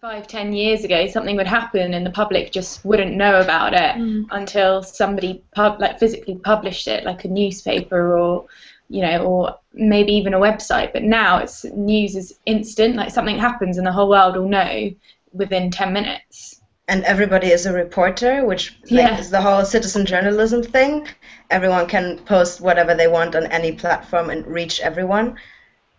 5, 10 years ago, something would happen and the public just wouldn't know about it until somebody physically published it, like a newspaper or or maybe even a website. But now it's news is instant. Like something happens and the whole world will know within 10 minutes. And everybody is a reporter, which is the whole citizen journalism thing. Everyone can post whatever they want on any platform and reach everyone,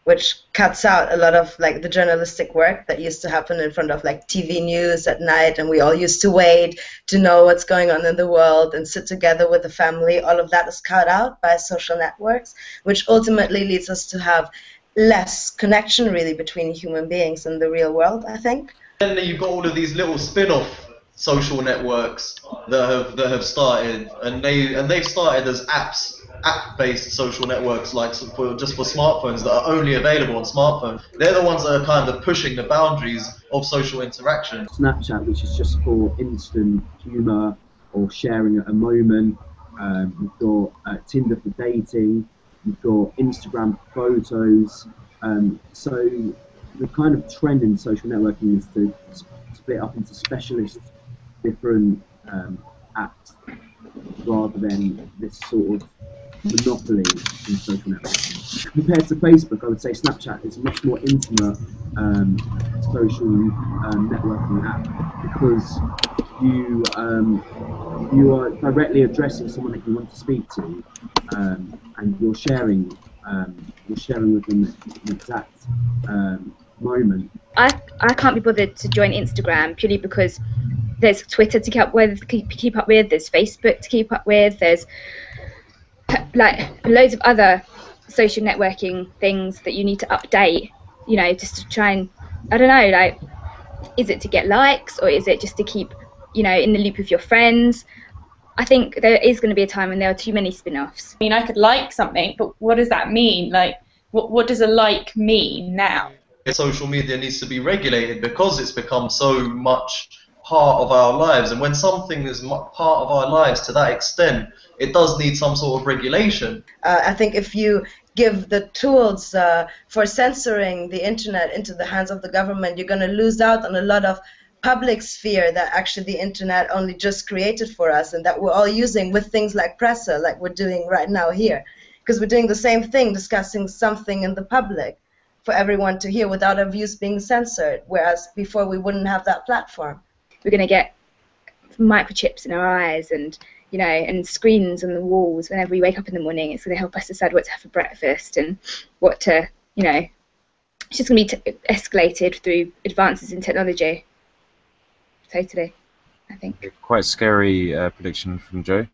which cuts out a lot of the journalistic work that used to happen in front of TV news at night, and we all used to wait to know what's going on in the world and sit together with the family. All of that is cut out by social networks, which ultimately leads us to have less connection really between human beings and the real world, I think. And then you've got all of these little spin-off social networks that have started, and they've started as app-based social networks, just for smartphones, that are only available on smartphones. They're the ones that are kind of pushing the boundaries of social interaction. Snapchat, which is just for instant humour or sharing at a moment. We've got Tinder for dating. We've got Instagram for photos. So the kind of trend in social networking is to split up into specialist different apps rather than this sort of monopoly in social networking. Compared to Facebook, I would say Snapchat is a much more intimate social networking app, because you are directly addressing someone that you want to speak to, and you're sharing with them an exact moment. I can't be bothered to join Instagram purely because there's Twitter to keep up with, there's Facebook to keep up with, there's loads of other social networking things that you need to update, just to try and, I don't know, is it to get likes, or is it just to keep, in the loop with your friends? I think there is going to be a time when there are too many spin-offs. I mean, I could like something, but what does that mean? What does a like mean now? Social media needs to be regulated because it's become so much part of our lives, and when something is part of our lives to that extent, it does need some sort of regulation. I think if you give the tools for censoring the internet into the hands of the government, you're going to lose out on a lot of public sphere that actually the internet only just created for us, and that we're all using with things like Pressa, like we're doing right now here, because we're doing the same thing, discussing something in the public for everyone to hear without our views being censored, whereas before we wouldn't have that platform. We're going to get microchips in our eyes and and screens on the walls whenever we wake up in the morning. It's going to help us decide what to have for breakfast and what to, it's just going to be escalated through advances in technology. Totally, I think. Quite scary prediction from Joe.